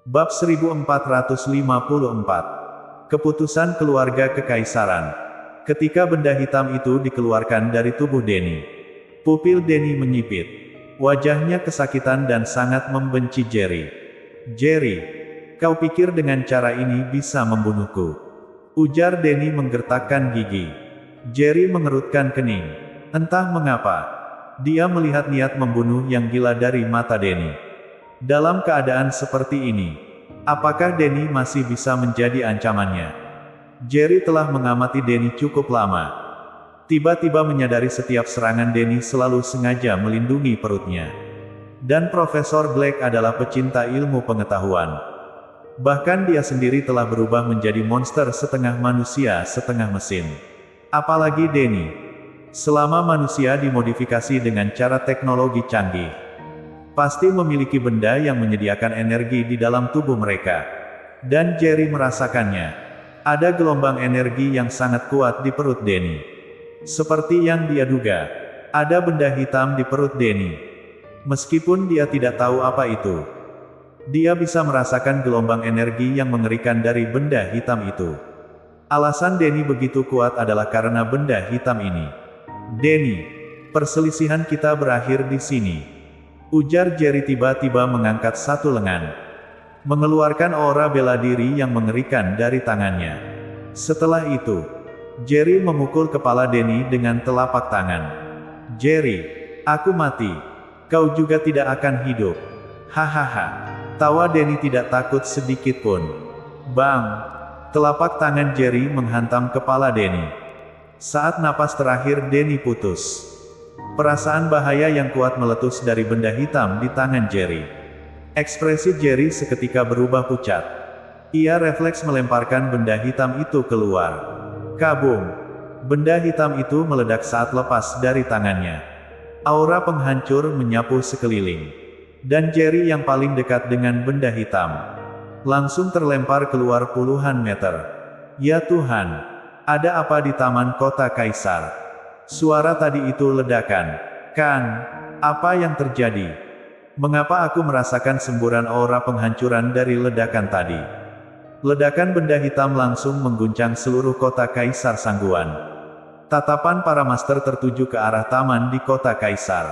Bab 1454. Keputusan keluarga kekaisaran. Ketika benda hitam itu dikeluarkan dari tubuh Denny, pupil Denny menyipit. Wajahnya kesakitan dan sangat membenci Jerry. "Jerry, kau pikir dengan cara ini bisa membunuhku?" ujar Denny menggertakkan gigi. Jerry mengerutkan kening. Entah mengapa, dia melihat niat membunuh yang gila dari mata Denny. Dalam keadaan seperti ini, apakah Denny masih bisa menjadi ancamannya? Jerry telah mengamati Denny cukup lama. Tiba-tiba menyadari setiap serangan Denny selalu sengaja melindungi perutnya. Dan Profesor Black adalah pecinta ilmu pengetahuan. Bahkan dia sendiri telah berubah menjadi monster setengah manusia setengah mesin. Apalagi Denny. Selama manusia dimodifikasi dengan cara teknologi canggih, pasti memiliki benda yang menyediakan energi di dalam tubuh mereka. Dan Jerry merasakannya. Ada gelombang energi yang sangat kuat di perut Denny. Seperti yang dia duga, ada benda hitam di perut Denny. Meskipun dia tidak tahu apa itu, dia bisa merasakan gelombang energi yang mengerikan dari benda hitam itu. Alasan Denny begitu kuat adalah karena benda hitam ini. "Denny, perselisihan kita berakhir di sini," ujar Jerry tiba-tiba mengangkat satu lengan. Mengeluarkan aura bela diri yang mengerikan dari tangannya. Setelah itu, Jerry memukul kepala Denny dengan telapak tangan. "Jerry, aku mati. Kau juga tidak akan hidup." Hahaha. Tawa Denny tidak takut sedikit pun. Bang! Telapak tangan Jerry menghantam kepala Denny. Saat napas terakhir Denny putus. Perasaan bahaya yang kuat meletus dari benda hitam di tangan Jerry. Ekspresi Jerry seketika berubah pucat. Ia refleks melemparkan benda hitam itu keluar. Kabum! Benda hitam itu meledak saat lepas dari tangannya. Aura penghancur menyapu sekeliling. Dan Jerry yang paling dekat dengan benda hitam langsung terlempar keluar puluhan meter. Ya Tuhan! Ada apa di taman kota Kaisar? Suara tadi itu ledakan. Kan? Apa yang terjadi? Mengapa aku merasakan semburan aura penghancuran dari ledakan tadi? Ledakan benda hitam langsung mengguncang seluruh kota Kaisar Sangguan. Tatapan para master tertuju ke arah taman di kota Kaisar.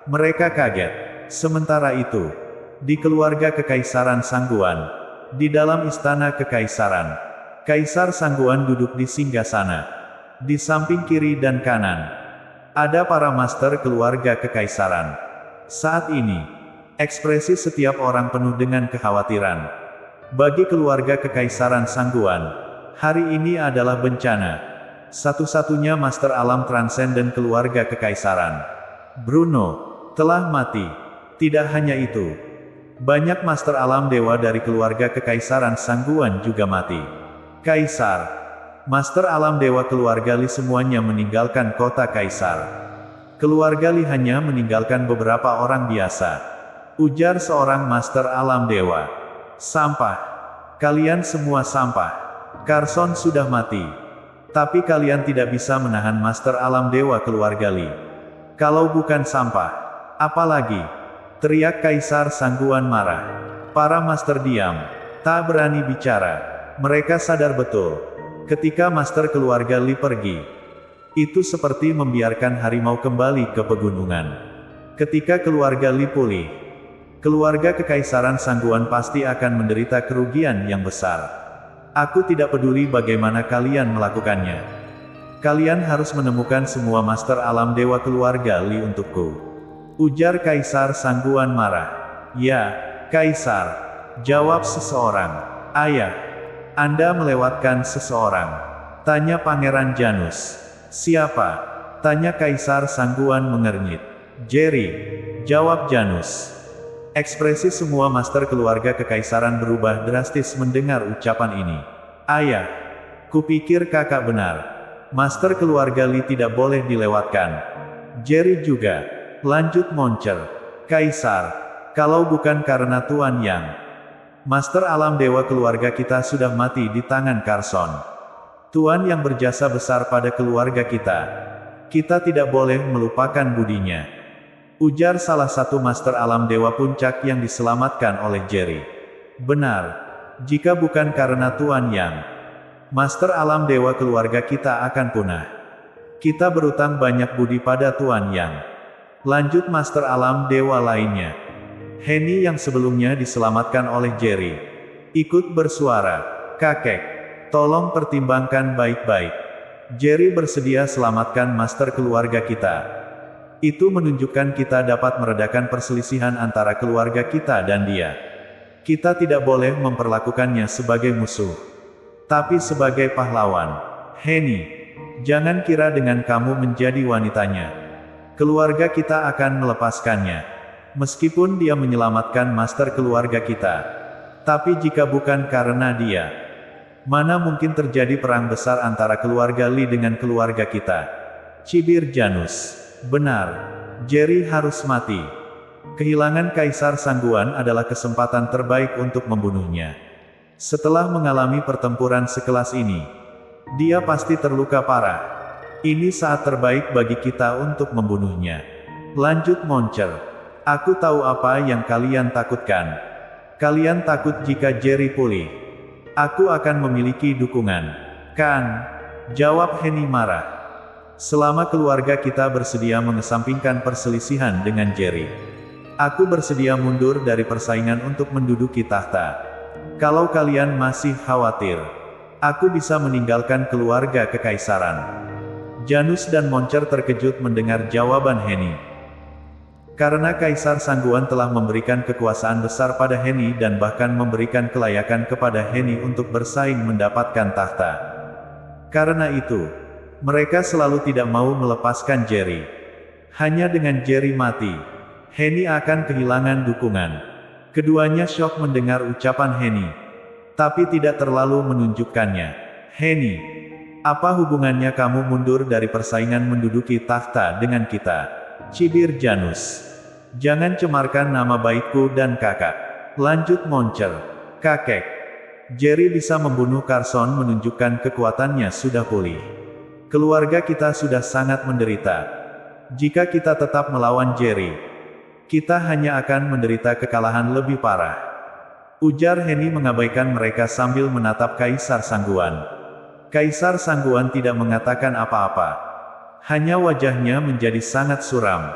Mereka kaget. Sementara itu, di keluarga Kekaisaran Sangguan, di dalam istana Kekaisaran, Kaisar Sangguan duduk di singgasana. Di samping kiri dan kanan, ada para master keluarga kekaisaran. Saat ini, ekspresi setiap orang penuh dengan kekhawatiran. Bagi keluarga kekaisaran Sangguan, hari ini adalah bencana. Satu-satunya master alam transenden keluarga kekaisaran, Bruno, telah mati. Tidak hanya itu, banyak master alam dewa dari keluarga kekaisaran Sangguan juga mati. Kaisar, Master alam dewa keluarga Li semuanya meninggalkan kota Kaisar. Keluarga Li hanya meninggalkan beberapa orang biasa, ujar seorang master alam dewa. Sampah. Kalian semua sampah. Carson sudah mati. Tapi kalian tidak bisa menahan master alam dewa keluarga Li. Kalau bukan sampah, apalagi? Teriak Kaisar Sangguan marah. Para master diam. Tak berani bicara. Mereka sadar betul. Ketika master keluarga Li pergi, itu seperti membiarkan harimau kembali ke pegunungan. Ketika keluarga Li pulih, keluarga kekaisaran Sangguan pasti akan menderita kerugian yang besar. Aku tidak peduli bagaimana kalian melakukannya. Kalian harus menemukan semua master alam dewa keluarga Li untukku, ujar Kaisar Sangguan marah. Ya, Kaisar, jawab seseorang. Ayah, Anda melewatkan seseorang, tanya Pangeran Janus. Siapa? Tanya Kaisar Sangguan mengernyit. Jerry, jawab Janus. Ekspresi semua master keluarga kekaisaran berubah drastis mendengar ucapan ini. Ayah, kupikir kakak benar. Master keluarga Li tidak boleh dilewatkan. Jerry juga, lanjut Moncer. Kaisar, kalau bukan karena Tuan Yang, Master alam dewa keluarga kita sudah mati di tangan Carson. Tuan yang berjasa besar pada keluarga kita. Kita tidak boleh melupakan budinya, ujar salah satu master alam dewa puncak yang diselamatkan oleh Jerry. Benar. Jika bukan karena Tuan Yang, Master Alam Dewa keluarga kita akan punah. Kita berutang banyak budi pada Tuan Yang. Lanjut Master Alam Dewa lainnya. Henny yang sebelumnya diselamatkan oleh Jerry ikut bersuara. Kakek, tolong pertimbangkan baik-baik. Jerry bersedia selamatkan master keluarga kita. Itu menunjukkan kita dapat meredakan perselisihan antara keluarga kita dan dia. Kita tidak boleh memperlakukannya sebagai musuh, tapi sebagai pahlawan. Henny, jangan kira dengan kamu menjadi wanitanya, keluarga kita akan melepaskannya. Meskipun dia menyelamatkan master keluarga kita. Tapi jika bukan karena dia, mana mungkin terjadi perang besar antara keluarga Lee dengan keluarga kita? Cibir Janus. Benar. Jerry harus mati. Kehilangan Kaisar Sangguan adalah kesempatan terbaik untuk membunuhnya. Setelah mengalami pertempuran sekelas ini, dia pasti terluka parah. Ini saat terbaik bagi kita untuk membunuhnya. Lanjut Moncer. Aku tahu apa yang kalian takutkan. Kalian takut jika Jerry pulih. Aku akan memiliki dukungan. Kan? Jawab Henny marah. Selama keluarga kita bersedia mengesampingkan perselisihan dengan Jerry, aku bersedia mundur dari persaingan untuk menduduki tahta. Kalau kalian masih khawatir, aku bisa meninggalkan keluarga kekaisaran. Janus dan Moncer terkejut mendengar jawaban Henny. Karena Kaisar Sangguan telah memberikan kekuasaan besar pada Henny dan bahkan memberikan kelayakan kepada Henny untuk bersaing mendapatkan tahta. Karena itu, mereka selalu tidak mau melepaskan Jerry. Hanya dengan Jerry mati, Henny akan kehilangan dukungan. Keduanya syok mendengar ucapan Henny, tapi tidak terlalu menunjukkannya. Henny, apa hubungannya kamu mundur dari persaingan menduduki tahta dengan kita? Cibir Janus. Jangan cemarkan nama baikku dan kakak. Lanjut Moncer. Kakek, Jerry bisa membunuh Carson menunjukkan kekuatannya sudah pulih. Keluarga kita sudah sangat menderita. Jika kita tetap melawan Jerry, kita hanya akan menderita kekalahan lebih parah. Ujar Henny mengabaikan mereka sambil menatap Kaisar Sangguan. Kaisar Sangguan tidak mengatakan apa-apa. Hanya wajahnya menjadi sangat suram.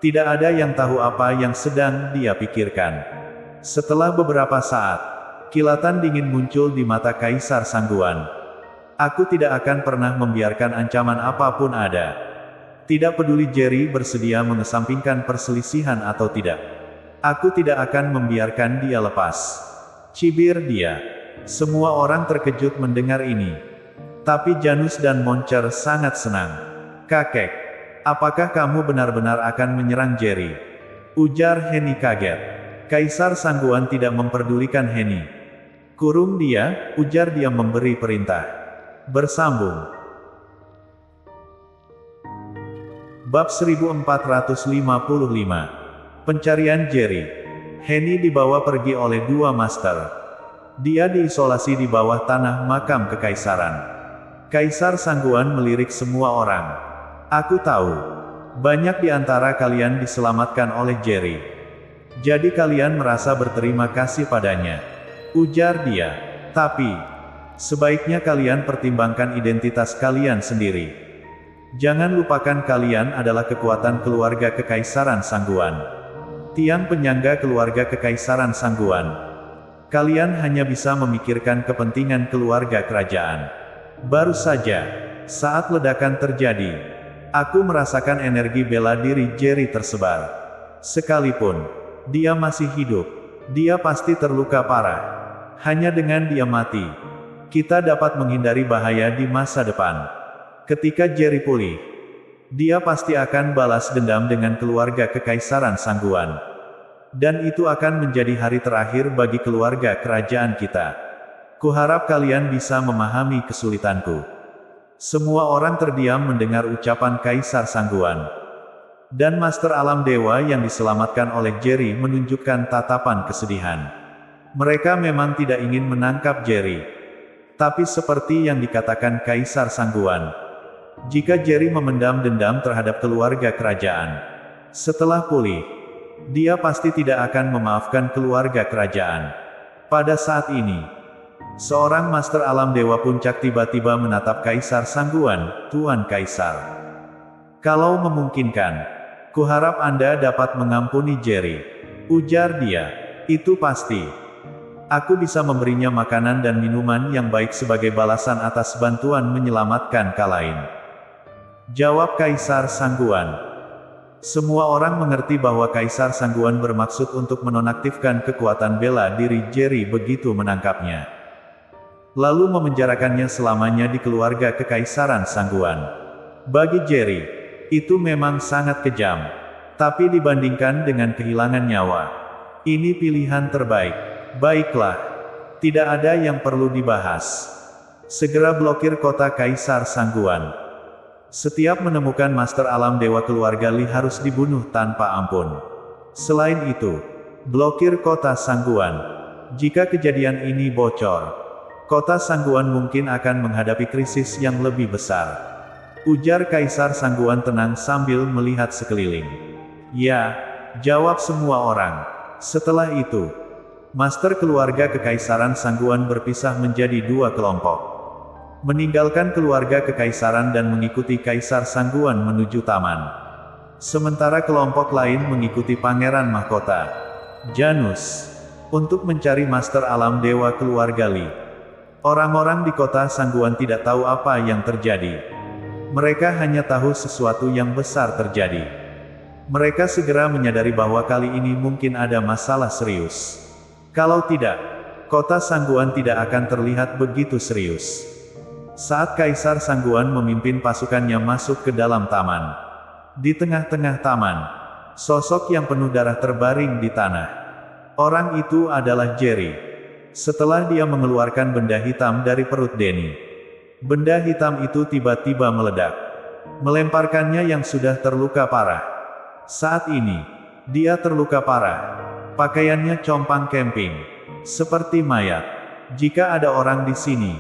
Tidak ada yang tahu apa yang sedang dia pikirkan. Setelah beberapa saat, kilatan dingin muncul di mata Kaisar Sangguan. Aku tidak akan pernah membiarkan ancaman apapun ada. Tidak peduli Jerry bersedia mengesampingkan perselisihan atau tidak. Aku tidak akan membiarkan dia lepas. Cibir dia. Semua orang terkejut mendengar ini. Tapi Janus dan Moncer sangat senang. Kakek, apakah kamu benar-benar akan menyerang Jerry? Ujar Henny kaget. Kaisar Sangguan tidak memperdulikan Henny. Kurung dia, ujar dia memberi perintah. Bersambung. Bab 1455. Pencarian Jerry. Henny dibawa pergi oleh dua master. Dia diisolasi di bawah tanah makam kekaisaran. Kaisar Sangguan melirik semua orang. Aku tahu. Banyak di antara kalian diselamatkan oleh Jerry. Jadi kalian merasa berterima kasih padanya. Ujar dia. Tapi, sebaiknya kalian pertimbangkan identitas kalian sendiri. Jangan lupakan kalian adalah kekuatan keluarga kekaisaran Sangguan. Tiang penyangga keluarga kekaisaran Sangguan. Kalian hanya bisa memikirkan kepentingan keluarga kerajaan. Baru saja, saat ledakan terjadi, aku merasakan energi bela diri Jerry tersebar. Sekalipun dia masih hidup, dia pasti terluka parah. Hanya dengan dia mati, kita dapat menghindari bahaya di masa depan. Ketika Jerry pulih, dia pasti akan balas dendam dengan keluarga kekaisaran Sangguan. Dan itu akan menjadi hari terakhir bagi keluarga kerajaan kita. Kuharap kalian bisa memahami kesulitanku. Semua orang terdiam mendengar ucapan Kaisar Sangguan. Dan Master Alam Dewa yang diselamatkan oleh Jerry menunjukkan tatapan kesedihan. Mereka memang tidak ingin menangkap Jerry. Tapi seperti yang dikatakan Kaisar Sangguan, jika Jerry memendam dendam terhadap keluarga kerajaan, setelah pulih, dia pasti tidak akan memaafkan keluarga kerajaan. Pada saat ini, seorang master alam dewa puncak tiba-tiba menatap Kaisar Sangguan, Tuan Kaisar. Kalau memungkinkan, kuharap Anda dapat mengampuni Jerry. Ujar dia. Itu pasti. Aku bisa memberinya makanan dan minuman yang baik sebagai balasan atas bantuan menyelamatkan Kalain. Jawab Kaisar Sangguan. Semua orang mengerti bahwa Kaisar Sangguan bermaksud untuk menonaktifkan kekuatan bela diri Jerry begitu menangkapnya. Lalu memenjarakannya selamanya di keluarga Kekaisaran Sangguan. Bagi Jerry, itu memang sangat kejam. Tapi dibandingkan dengan kehilangan nyawa, ini pilihan terbaik. Baiklah, tidak ada yang perlu dibahas. Segera blokir kota Kaisar Sangguan. Setiap menemukan Master Alam Dewa keluarga Li harus dibunuh tanpa ampun. Selain itu, blokir kota Sangguan. Jika kejadian ini bocor, kota Sangguan mungkin akan menghadapi krisis yang lebih besar. Ujar Kaisar Sangguan tenang sambil melihat sekeliling. Ya, jawab semua orang. Setelah itu, Master keluarga Kekaisaran Sangguan berpisah menjadi dua kelompok. Meninggalkan keluarga Kekaisaran dan mengikuti Kaisar Sangguan menuju taman. Sementara kelompok lain mengikuti Pangeran Mahkota, Janus, untuk mencari Master Alam Dewa keluarga Li. Orang-orang di kota Sangguan tidak tahu apa yang terjadi. Mereka hanya tahu sesuatu yang besar terjadi. Mereka segera menyadari bahwa kali ini mungkin ada masalah serius. Kalau tidak, kota Sangguan tidak akan terlihat begitu serius. Saat Kaisar Sangguan memimpin pasukannya masuk ke dalam taman. Di tengah-tengah taman, sosok yang penuh darah terbaring di tanah. Orang itu adalah Jerry. Setelah dia mengeluarkan benda hitam dari perut Denny, benda hitam itu tiba-tiba meledak, melemparkannya yang sudah terluka parah. Saat ini, dia terluka parah. Pakaiannya compang camping, seperti mayat. Jika ada orang di sini,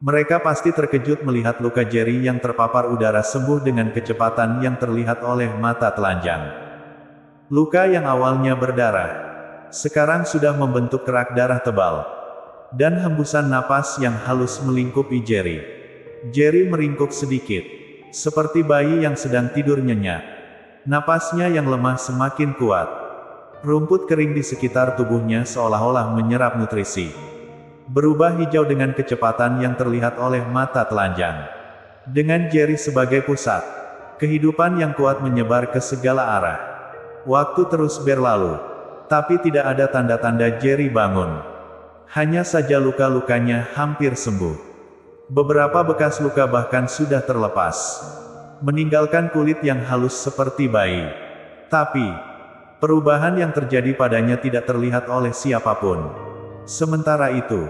mereka pasti terkejut melihat luka Jerry yang terpapar udara sembuh dengan kecepatan yang terlihat oleh mata telanjang. Luka yang awalnya berdarah, sekarang sudah membentuk kerak darah tebal. Dan hembusan napas yang halus melingkupi Jerry. Jerry meringkuk sedikit, seperti bayi yang sedang tidur nyenyak. Napasnya yang lemah semakin kuat. Rumput kering di sekitar tubuhnya seolah-olah menyerap nutrisi. Berubah hijau dengan kecepatan yang terlihat oleh mata telanjang. Dengan Jerry sebagai pusat, kehidupan yang kuat menyebar ke segala arah. Waktu terus berlalu, tapi tidak ada tanda-tanda Jerry bangun. Hanya saja luka-lukanya hampir sembuh. Beberapa bekas luka bahkan sudah terlepas, meninggalkan kulit yang halus seperti bayi. Tapi, perubahan yang terjadi padanya tidak terlihat oleh siapapun. Sementara itu,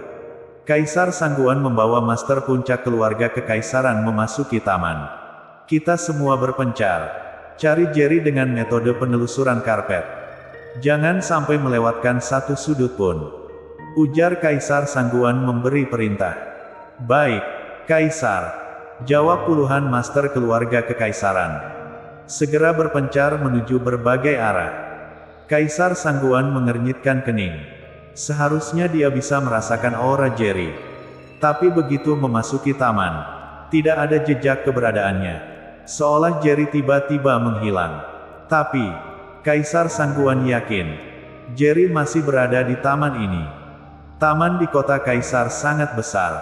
Kaisar Sangguan membawa Master Puncak keluarga Kekaisaran memasuki taman. Kita semua berpencar. Cari Jerry dengan metode penelusuran karpet. Jangan sampai melewatkan satu sudut pun. Ujar Kaisar Sangguan memberi perintah. Baik, Kaisar. Jawab puluhan Master keluarga Kekaisaran. Segera berpencar menuju berbagai arah. Kaisar Sangguan mengernyitkan kening. Seharusnya dia bisa merasakan aura Jerry. Tapi begitu memasuki taman, tidak ada jejak keberadaannya. Seolah Jerry tiba-tiba menghilang. Tapi, Kaisar Sangguan yakin, Jerry masih berada di taman ini. Taman di kota Kaisar sangat besar,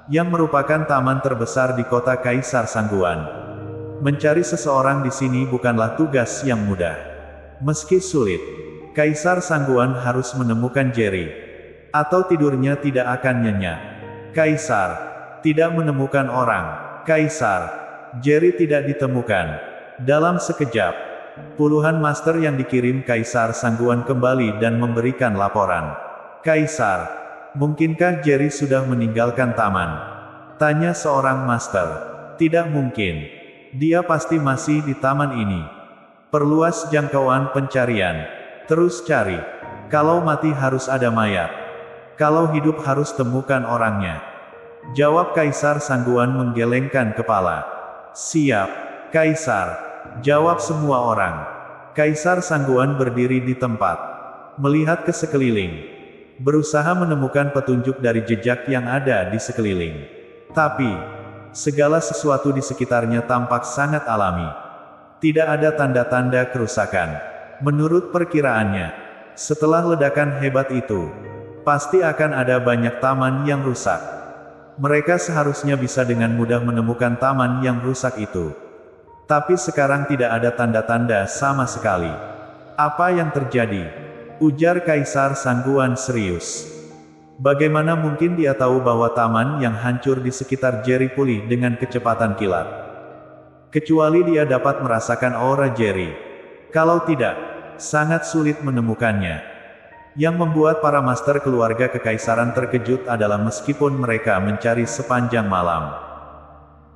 yang merupakan taman terbesar di kota Kaisar Sangguan. Mencari seseorang di sini bukanlah tugas yang mudah. Meski sulit, Kaisar Sangguan harus menemukan Jerry, atau tidurnya tidak akan nyenyak. Kaisar tidak menemukan orang. Kaisar, Jerry tidak ditemukan. Dalam sekejap, puluhan master yang dikirim Kaisar Sangguan kembali dan memberikan laporan. Kaisar, mungkinkah Jerry sudah meninggalkan taman? Tanya seorang master. Tidak mungkin. Dia pasti masih di taman ini. Perluas jangkauan pencarian. Terus cari. Kalau mati harus ada mayat. Kalau hidup harus temukan orangnya. Jawab Kaisar Sangguan menggelengkan kepala. Siap, Kaisar. Jawab semua orang. Kaisar Sangguan berdiri di tempat, melihat ke sekeliling. berusaha menemukan petunjuk dari jejak yang ada di sekeliling. Tapi, segala sesuatu di sekitarnya tampak sangat alami. Tidak ada tanda-tanda kerusakan. Menurut perkiraannya, setelah ledakan hebat itu, pasti akan ada banyak taman yang rusak. Mereka seharusnya bisa dengan mudah menemukan taman yang rusak itu. Tapi sekarang tidak ada tanda-tanda sama sekali. Apa yang terjadi? Ujar Kaisar Sangguan serius. Bagaimana mungkin dia tahu bahwa taman yang hancur di sekitar Jerry pulih dengan kecepatan kilat? Kecuali dia dapat merasakan aura Jerry. Kalau tidak, sangat sulit menemukannya. Yang membuat para master keluarga kekaisaran terkejut adalah meskipun mereka mencari sepanjang malam,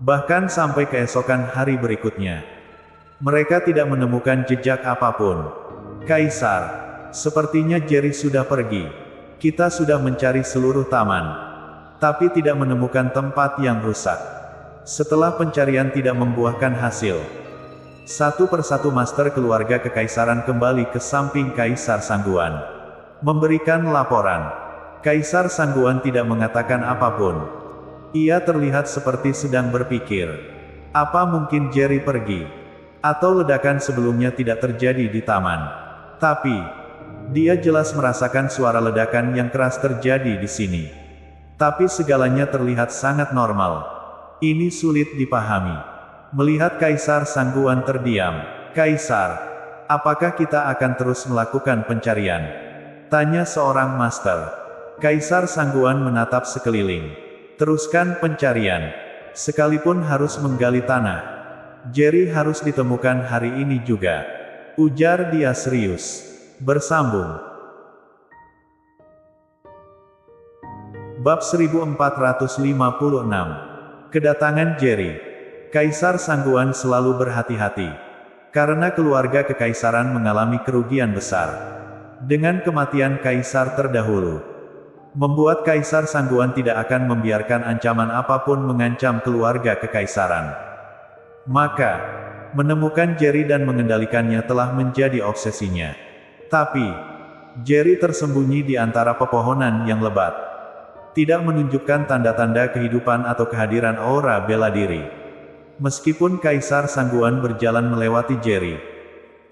bahkan sampai keesokan hari berikutnya, mereka tidak menemukan jejak apapun. Kaisar, sepertinya Jerry sudah pergi. Kita sudah mencari seluruh taman, tapi tidak menemukan tempat yang rusak. Setelah pencarian tidak membuahkan hasil, satu persatu master keluarga kekaisaran kembali ke samping Kaisar Sangguan, memberikan laporan. Kaisar Sangguan tidak mengatakan apapun. Ia terlihat seperti sedang berpikir. Apa mungkin Jerry pergi? Atau ledakan sebelumnya tidak terjadi di taman? Tapi, dia jelas merasakan suara ledakan yang keras terjadi di sini. Tapi segalanya terlihat sangat normal. Ini sulit dipahami. Melihat Kaisar Sangguan terdiam. Kaisar, apakah kita akan terus melakukan pencarian? Tanya seorang master. Kaisar Sangguan menatap sekeliling. Teruskan pencarian. Sekalipun harus menggali tanah. Jerry harus ditemukan hari ini juga. Ujar dia serius. Bersambung. Bab 1456. Kedatangan Jerry. Kaisar Sangguan selalu berhati-hati, karena keluarga kekaisaran mengalami kerugian besar dengan kematian kaisar terdahulu. Membuat Kaisar Sangguan tidak akan membiarkan ancaman apapun mengancam keluarga kekaisaran. Maka, menemukan Jerry dan mengendalikannya telah menjadi obsesinya. Tapi, Jerry tersembunyi di antara pepohonan yang lebat. Tidak menunjukkan tanda-tanda kehidupan atau kehadiran aura bela diri. Meskipun Kaisar Sangguan berjalan melewati Jerry,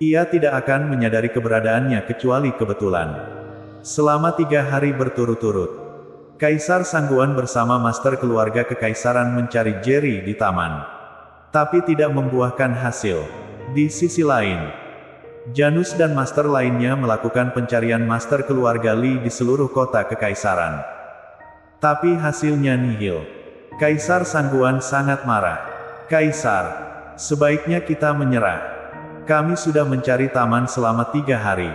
ia tidak akan menyadari keberadaannya kecuali kebetulan. Selama 3 hari berturut-turut, Kaisar Sangguan bersama master keluarga kekaisaran mencari Jerry di taman. Tapi tidak membuahkan hasil. Di sisi lain, Janus dan master lainnya melakukan pencarian master keluarga Li di seluruh kota kekaisaran. Tapi hasilnya nihil. Kaisar Sangguan sangat marah. Kaisar, sebaiknya kita menyerah. Kami sudah mencari taman selama 3 hari.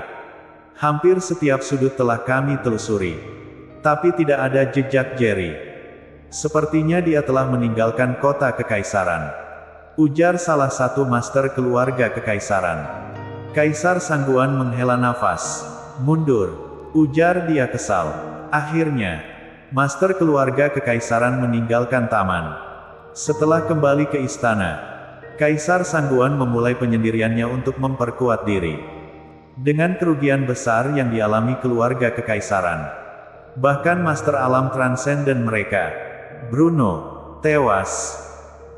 Hampir setiap sudut telah kami telusuri. Tapi tidak ada jejak Jerry. Sepertinya dia telah meninggalkan kota kekaisaran. Ujar salah satu master keluarga kekaisaran. Kaisar Sangguan menghela nafas. Mundur. Ujar dia kesal. Akhirnya, master keluarga kekaisaran meninggalkan taman. Setelah kembali ke istana, Kaisar Sangguan memulai penyendiriannya untuk memperkuat diri. Dengan kerugian besar yang dialami keluarga kekaisaran, bahkan master alam transenden mereka, Bruno, tewas.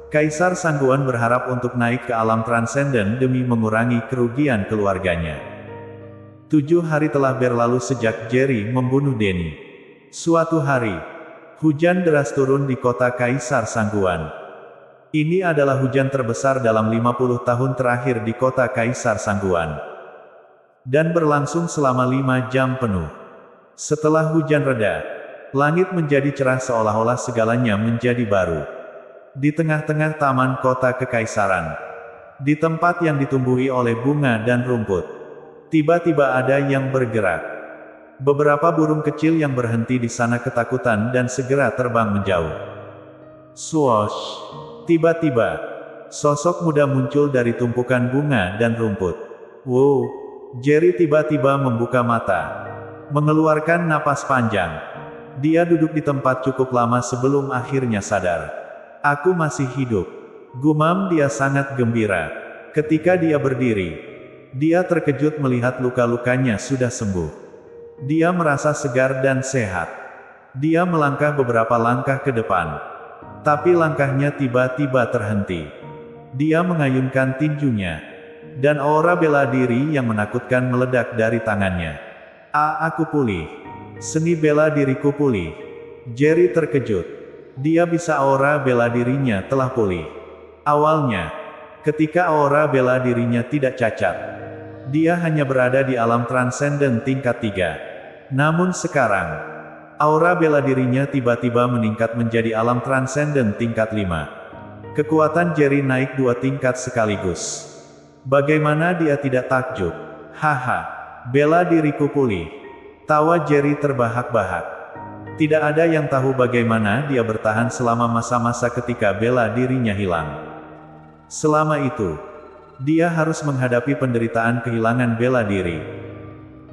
Kaisar Sangguan berharap untuk naik ke alam transenden demi mengurangi kerugian keluarganya. 7 hari telah berlalu sejak Jerry membunuh Denny. Suatu hari, hujan deras turun di kota Kaisar Sangguan. Ini adalah hujan terbesar dalam 50 tahun terakhir di kota Kaisar Sangguan. Dan berlangsung selama 5 jam penuh. Setelah hujan reda, langit menjadi cerah seolah-olah segalanya menjadi baru. Di tengah-tengah taman kota kekaisaran, di tempat yang ditumbuhi oleh bunga dan rumput, tiba-tiba ada yang bergerak. Beberapa burung kecil yang berhenti di sana ketakutan dan segera terbang menjauh. Swoosh! Tiba-tiba, sosok muda muncul dari tumpukan bunga dan rumput. Wow! Jerry tiba-tiba membuka mata, mengeluarkan napas panjang. Dia duduk di tempat cukup lama sebelum akhirnya sadar. Aku masih hidup. Gumam dia sangat gembira. Ketika dia berdiri, dia terkejut melihat luka-lukanya sudah sembuh. Dia merasa segar dan sehat. Dia melangkah beberapa langkah ke depan. Tapi langkahnya tiba-tiba terhenti. Dia mengayunkan tinjunya. Dan aura bela diri yang menakutkan meledak dari tangannya. Aku pulih. Seni bela diriku pulih. Jerry terkejut. Dia bisa aura bela dirinya telah pulih. Awalnya, ketika aura bela dirinya tidak cacat, dia hanya berada di alam transenden tingkat 3. Namun sekarang, aura bela dirinya tiba-tiba meningkat menjadi alam transenden tingkat 5. Kekuatan Jerry naik 2 tingkat sekaligus. Bagaimana dia tidak takjub? Haha, bela diriku pulih. Tawa Jerry terbahak-bahak. Tidak ada yang tahu bagaimana dia bertahan selama masa-masa ketika bela dirinya hilang. Selama itu, dia harus menghadapi penderitaan kehilangan bela diri.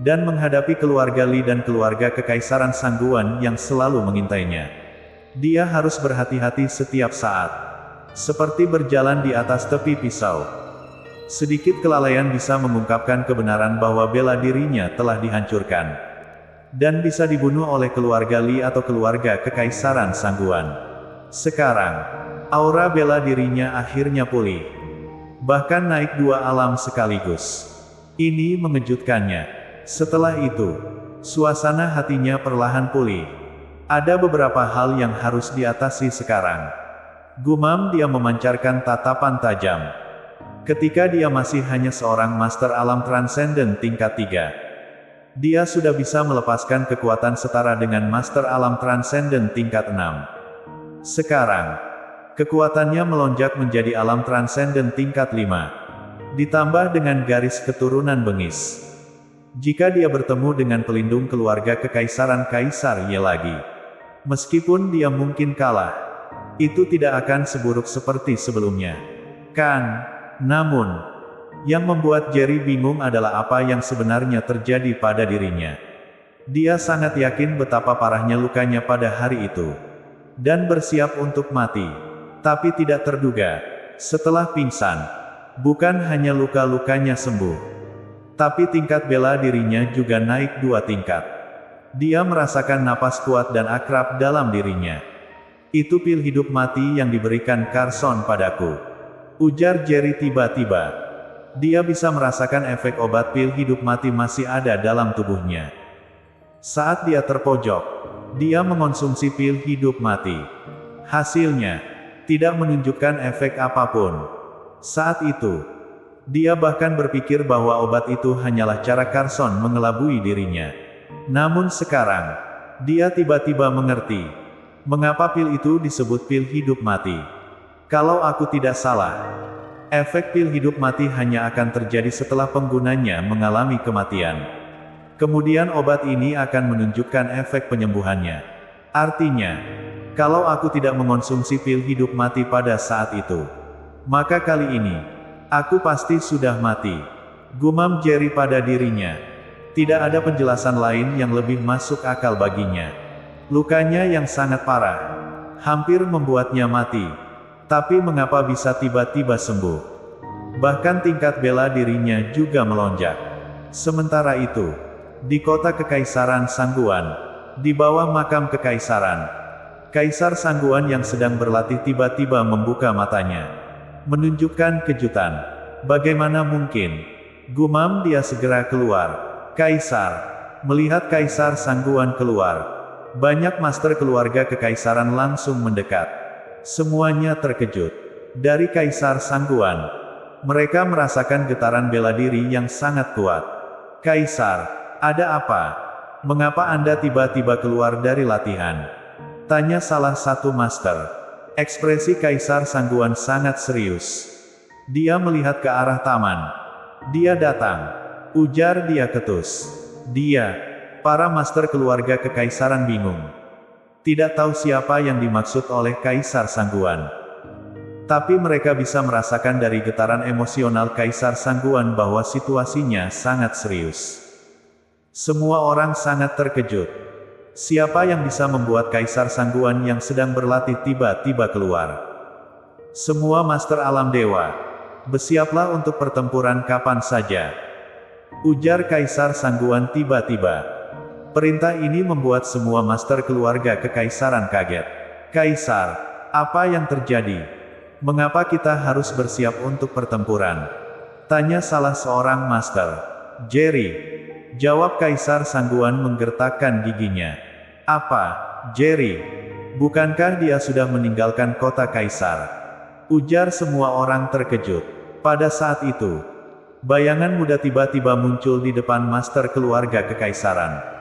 Dan menghadapi keluarga Li dan keluarga Kekaisaran Sangguan yang selalu mengintainya. Dia harus berhati-hati setiap saat. Seperti berjalan di atas tepi pisau. Sedikit kelalaian bisa mengungkapkan kebenaran bahwa bela dirinya telah dihancurkan. Dan bisa dibunuh oleh keluarga Li atau keluarga Kekaisaran Sangguan. Sekarang, aura bela dirinya akhirnya pulih. Bahkan naik 2 alam sekaligus. Ini mengejutkannya. Setelah itu, suasana hatinya perlahan pulih. Ada beberapa hal yang harus diatasi sekarang. Gumam dia memancarkan tatapan tajam. Ketika dia masih hanya seorang master alam transenden tingkat 3. Dia sudah bisa melepaskan kekuatan setara dengan master alam transenden tingkat 6. Sekarang, kekuatannya melonjak menjadi alam transenden tingkat 5. Ditambah dengan garis keturunan bengis. Jika dia bertemu dengan pelindung keluarga Kekaisaran Kaisar Ye lagi, meskipun dia mungkin kalah, itu tidak akan seburuk seperti sebelumnya. Namun, yang membuat Jerry bingung adalah apa yang sebenarnya terjadi pada dirinya. Dia sangat yakin betapa parahnya lukanya pada hari itu. Dan bersiap untuk mati. Tapi tidak terduga, setelah pingsan, bukan hanya luka-lukanya sembuh. Tapi tingkat bela dirinya juga naik 2 tingkat. Dia merasakan napas kuat dan akrab dalam dirinya. Itu pil hidup mati yang diberikan Carson padaku. Ujar Jerry tiba-tiba. Dia bisa merasakan efek obat pil hidup mati masih ada dalam tubuhnya. Saat dia terpojok, dia mengonsumsi pil hidup mati. Hasilnya, tidak menunjukkan efek apapun. Saat itu, dia bahkan berpikir bahwa obat itu hanyalah cara Carson mengelabui dirinya. Namun sekarang, dia tiba-tiba mengerti. Mengapa pil itu disebut pil hidup mati? Kalau aku tidak salah, efek pil hidup mati hanya akan terjadi setelah penggunanya mengalami kematian. Kemudian obat ini akan menunjukkan efek penyembuhannya. Artinya, kalau aku tidak mengonsumsi pil hidup mati pada saat itu, maka kali ini, aku pasti sudah mati. Gumam Jerry pada dirinya. Tidak ada penjelasan lain yang lebih masuk akal baginya. Lukanya yang sangat parah, hampir membuatnya mati. Tapi mengapa bisa tiba-tiba sembuh? Bahkan tingkat bela dirinya juga melonjak. Sementara itu, di kota Kekaisaran Sangguan, di bawah makam Kekaisaran, Kaisar Sangguan yang sedang berlatih tiba-tiba membuka matanya. Menunjukkan kejutan. Bagaimana mungkin? Gumam dia segera keluar. Kaisar. Melihat Kaisar Sangguan keluar, banyak master keluarga Kekaisaran langsung mendekat. Semuanya terkejut. Dari Kaisar Sangguan, mereka merasakan getaran bela diri yang sangat kuat. Kaisar, ada apa? Mengapa Anda tiba-tiba keluar dari latihan? Tanya salah satu master. Ekspresi Kaisar Sangguan sangat serius. Dia melihat ke arah taman. Dia datang. Ujar dia ketus. Para master keluarga Kekaisaran bingung. Tidak tahu siapa yang dimaksud oleh Kaisar Sangguan. Tapi mereka bisa merasakan dari getaran emosional Kaisar Sangguan bahwa situasinya sangat serius. Semua orang sangat terkejut. Siapa yang bisa membuat Kaisar Sangguan yang sedang berlatih tiba-tiba keluar? Semua master alam dewa, bersiaplah untuk pertempuran kapan saja. Ujar Kaisar Sangguan tiba-tiba. Perintah ini membuat semua master keluarga kekaisaran kaget. Kaisar, apa yang terjadi? Mengapa kita harus bersiap untuk pertempuran? Tanya salah seorang master. Jerry, jawab Kaisar Sangguan menggertakkan giginya. Apa, Jerry? Bukankah dia sudah meninggalkan kota Kaisar? Ujar semua orang terkejut. Pada saat itu, bayangan muda tiba-tiba muncul di depan master keluarga kekaisaran.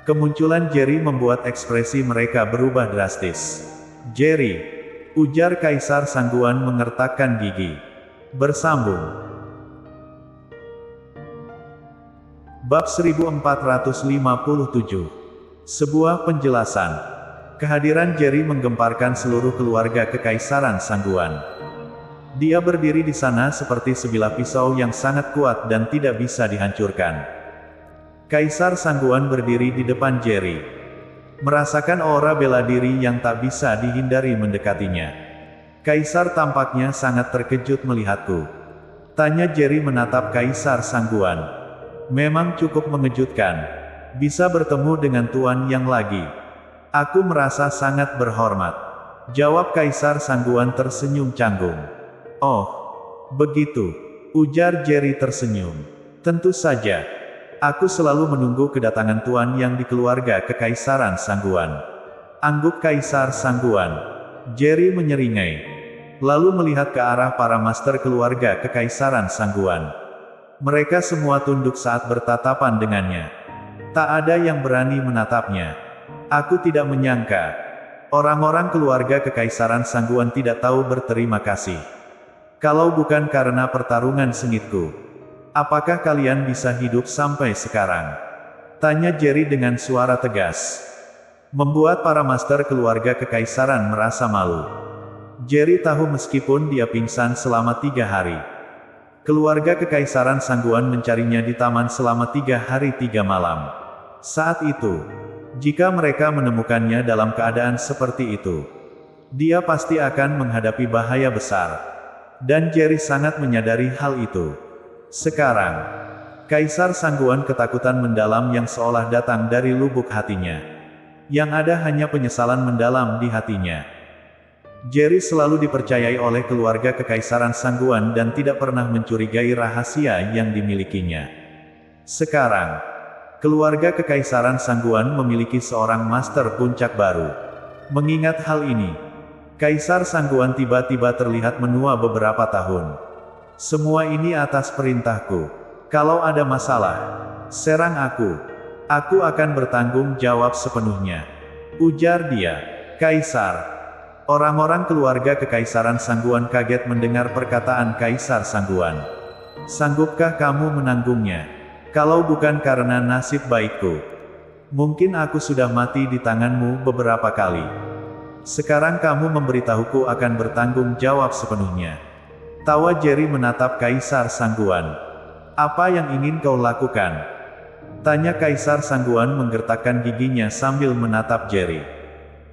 Kemunculan Jerry membuat ekspresi mereka berubah drastis. Jerry, ujar Kaisar Sangguan mengertakkan gigi. Bersambung. Bab 1457. Sebuah penjelasan. Kehadiran Jerry menggemparkan seluruh keluarga kekaisaran Sangguan. Dia berdiri di sana seperti sebilah pisau yang sangat kuat dan tidak bisa dihancurkan. Kaisar Sangguan berdiri di depan Jerry. Merasakan aura bela diri yang tak bisa dihindari mendekatinya. Kaisar tampaknya sangat terkejut melihatku. Tanya Jerry menatap Kaisar Sangguan. Memang cukup mengejutkan. Bisa bertemu dengan Tuan Yang lagi. Aku merasa sangat berhormat. Jawab Kaisar Sangguan tersenyum canggung. Oh, begitu. Ujar Jerry tersenyum. Tentu saja. Aku selalu menunggu kedatangan Tuan Yang di keluarga kekaisaran Sangguan. Angguk Kaisar Sangguan. Jerry menyeringai. Lalu melihat ke arah para master keluarga kekaisaran Sangguan. Mereka semua tunduk saat bertatapan dengannya. Tak ada yang berani menatapnya. Aku tidak menyangka. Orang-orang keluarga kekaisaran Sangguan tidak tahu berterima kasih. Kalau bukan karena pertarungan sengitku, apakah kalian bisa hidup sampai sekarang? Tanya Jerry dengan suara tegas. Membuat para master keluarga kekaisaran merasa malu. Jerry tahu meskipun dia pingsan selama 3 hari. Keluarga kekaisaran Sangguan mencarinya di taman selama 3 hari 3 malam. Saat itu, jika mereka menemukannya dalam keadaan seperti itu, dia pasti akan menghadapi bahaya besar. Dan Jerry sangat menyadari hal itu. Sekarang, Kaisar Sangguan ketakutan mendalam yang seolah datang dari lubuk hatinya. Yang ada hanya penyesalan mendalam di hatinya. Jerry selalu dipercayai oleh keluarga kekaisaran Sangguan dan tidak pernah mencurigai rahasia yang dimilikinya. Sekarang, keluarga kekaisaran Sangguan memiliki seorang master puncak baru. Mengingat hal ini, Kaisar Sangguan tiba-tiba terlihat menua beberapa tahun. Semua ini atas perintahku. Kalau ada masalah, serang aku. Aku akan bertanggung jawab sepenuhnya. Ujar dia. Kaisar. Orang-orang keluarga kekaisaran Sangguan kaget mendengar perkataan Kaisar Sangguan. Sanggupkah kamu menanggungnya? Kalau bukan karena nasib baikku, mungkin aku sudah mati di tanganmu beberapa kali. Sekarang kamu memberitahuku akan bertanggung jawab sepenuhnya. Tawa Jerry menatap Kaisar Sangguan. Apa yang ingin kau lakukan? Tanya Kaisar Sangguan menggertakkan giginya sambil menatap Jerry.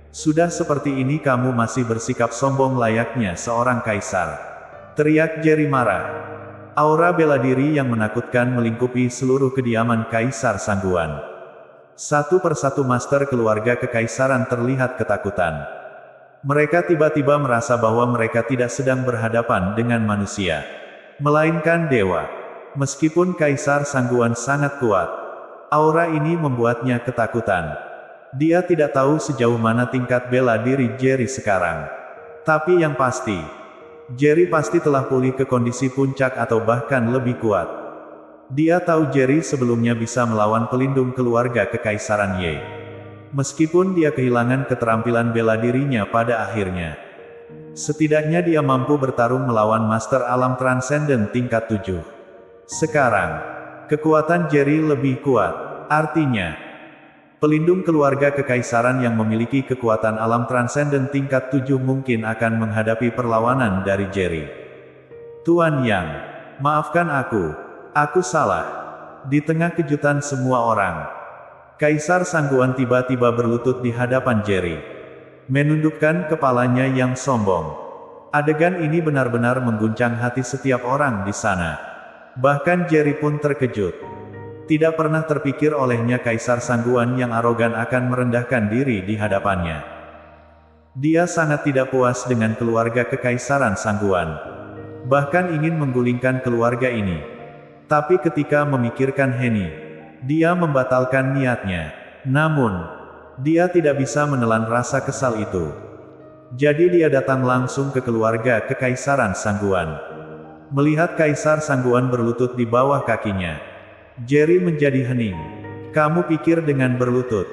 Sudah seperti ini kamu masih bersikap sombong layaknya seorang kaisar. Teriak Jerry marah. Aura bela diri yang menakutkan melingkupi seluruh kediaman Kaisar Sangguan. Satu persatu master keluarga kekaisaran terlihat ketakutan. Mereka tiba-tiba merasa bahwa mereka tidak sedang berhadapan dengan manusia, melainkan dewa. Meskipun Kaisar Sangguan sangat kuat, aura ini membuatnya ketakutan. Dia tidak tahu sejauh mana tingkat bela diri Jerry sekarang. Tapi yang pasti, Jerry pasti telah pulih ke kondisi puncak atau bahkan lebih kuat. Dia tahu Jerry sebelumnya bisa melawan pelindung keluarga kekaisaran Ye. Meskipun dia kehilangan keterampilan bela dirinya pada akhirnya, setidaknya dia mampu bertarung melawan Master Alam Transenden tingkat 7. Sekarang, kekuatan Jerry lebih kuat. Artinya, pelindung keluarga kekaisaran yang memiliki kekuatan alam transenden tingkat 7 mungkin akan menghadapi perlawanan dari Jerry. Tuan Yang, maafkan aku salah. Di tengah kejutan semua orang, Kaisar Sangguan tiba-tiba berlutut di hadapan Jerry, menundukkan kepalanya yang sombong. Adegan ini benar-benar mengguncang hati setiap orang di sana. Bahkan Jerry pun terkejut. Tidak pernah terpikir olehnya Kaisar Sangguan yang arogan akan merendahkan diri di hadapannya. Dia sangat tidak puas dengan keluarga Kekaisaran Sangguan. Bahkan ingin menggulingkan keluarga ini. Tapi ketika memikirkan Heni, dia membatalkan niatnya. Namun, dia tidak bisa menelan rasa kesal itu. Jadi dia datang langsung ke keluarga Kekaisaran Sangguan. Melihat Kaisar Sangguan berlutut di bawah kakinya, Jerry menjadi hening. Kamu pikir dengan berlutut,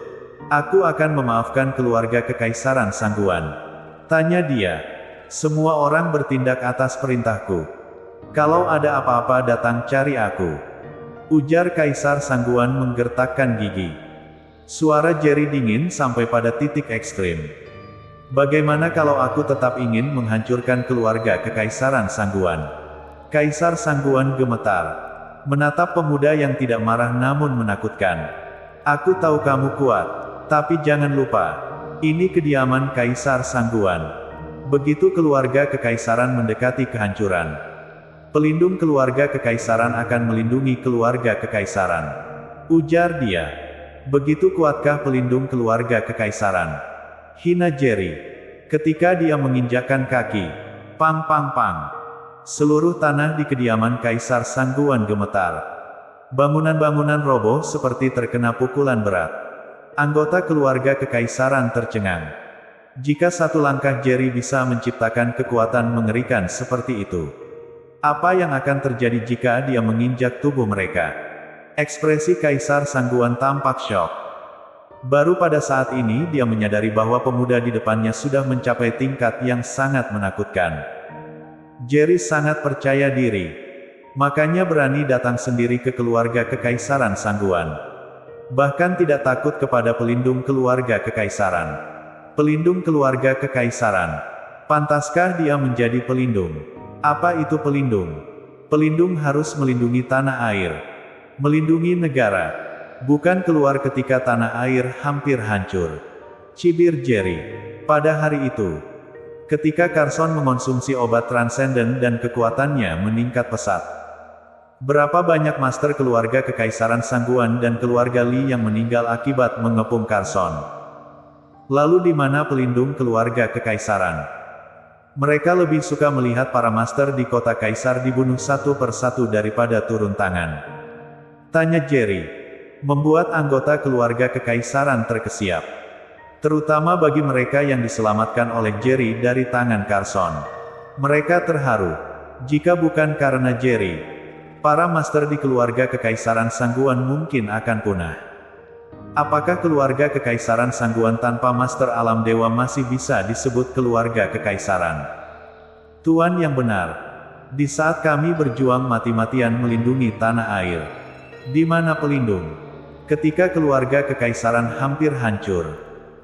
aku akan memaafkan keluarga Kekaisaran Sangguan? Tanya dia. Semua orang bertindak atas perintahku. Kalau ada apa-apa datang cari aku. Ujar Kaisar Sangguan menggertakkan gigi. Suara Jerry dingin sampai pada titik ekstrim. Bagaimana kalau aku tetap ingin menghancurkan keluarga Kekaisaran Sangguan? Kaisar Sangguan gemetar. Menatap pemuda yang tidak marah namun menakutkan. Aku tahu kamu kuat. Tapi jangan lupa. Ini kediaman Kaisar Sangguan. Begitu keluarga Kekaisaran mendekati kehancuran, pelindung keluarga Kekaisaran akan melindungi keluarga Kekaisaran. Ujar dia. Begitu kuatkah pelindung keluarga Kekaisaran? Hina Jerry. Ketika dia menginjakkan kaki. Pang pang pang. Seluruh tanah di kediaman Kaisar Sangguan gemetar. Bangunan-bangunan roboh seperti terkena pukulan berat. Anggota keluarga Kekaisaran tercengang. Jika satu langkah Jerry bisa menciptakan kekuatan mengerikan seperti itu, apa yang akan terjadi jika dia menginjak tubuh mereka? Ekspresi Kaisar Sangguan tampak syok. Baru pada saat ini dia menyadari bahwa pemuda di depannya sudah mencapai tingkat yang sangat menakutkan. Jerry sangat percaya diri. Makanya berani datang sendiri ke keluarga Kekaisaran Sangguan. Bahkan tidak takut kepada pelindung keluarga Kekaisaran. Pelindung keluarga Kekaisaran. Pantaskah dia menjadi pelindung? Apa itu pelindung? Pelindung harus melindungi tanah air. Melindungi negara. Bukan keluar ketika tanah air hampir hancur. Cibir Jerry. Pada hari itu, ketika Carson mengonsumsi obat transenden dan kekuatannya meningkat pesat. Berapa banyak master keluarga Kekaisaran Sangguan dan keluarga Li yang meninggal akibat mengepung Carson? Lalu di mana pelindung keluarga Kekaisaran? Mereka lebih suka melihat para master di kota Kaisar dibunuh satu persatu daripada turun tangan. Tanya Jerry. Membuat anggota keluarga Kekaisaran terkesiap. Terutama bagi mereka yang diselamatkan oleh Jerry dari tangan Carson. Mereka terharu. Jika bukan karena Jerry, para master di keluarga Kekaisaran Sangguan mungkin akan punah. Apakah keluarga Kekaisaran Sangguan tanpa master alam dewa masih bisa disebut keluarga Kekaisaran? Tuan yang benar. Di saat kami berjuang mati-matian melindungi tanah air, di mana pelindung? Ketika keluarga Kekaisaran hampir hancur,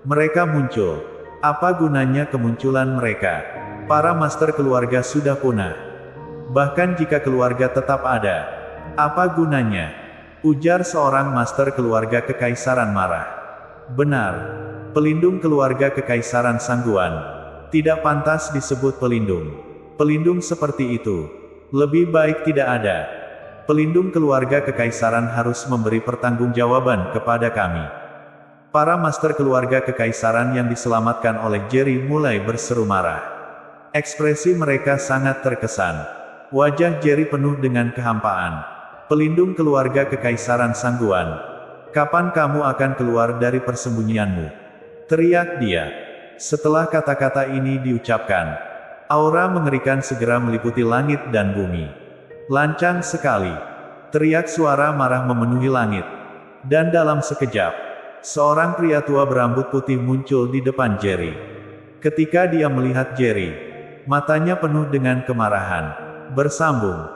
mereka muncul. Apa gunanya kemunculan mereka? Para master keluarga sudah punah. Bahkan jika keluarga tetap ada, apa gunanya? Ujar seorang master keluarga Kekaisaran marah. Benar. Pelindung keluarga Kekaisaran Sangguan tidak pantas disebut pelindung. Pelindung seperti itu lebih baik tidak ada. Pelindung keluarga Kekaisaran harus memberi pertanggungjawaban kepada kami. Para master keluarga Kekaisaran yang diselamatkan oleh Jerry mulai berseru marah. Ekspresi mereka sangat terkesan. Wajah Jerry penuh dengan kehampaan. Pelindung keluarga Kekaisaran Sangguan. Kapan kamu akan keluar dari persembunyianmu? Teriak dia. Setelah kata-kata ini diucapkan, aura mengerikan segera meliputi langit dan bumi. Lancang sekali. Teriak suara marah memenuhi langit. Dan dalam sekejap, seorang pria tua berambut putih muncul di depan Jerry. Ketika dia melihat Jerry, matanya penuh dengan kemarahan. Bersambung.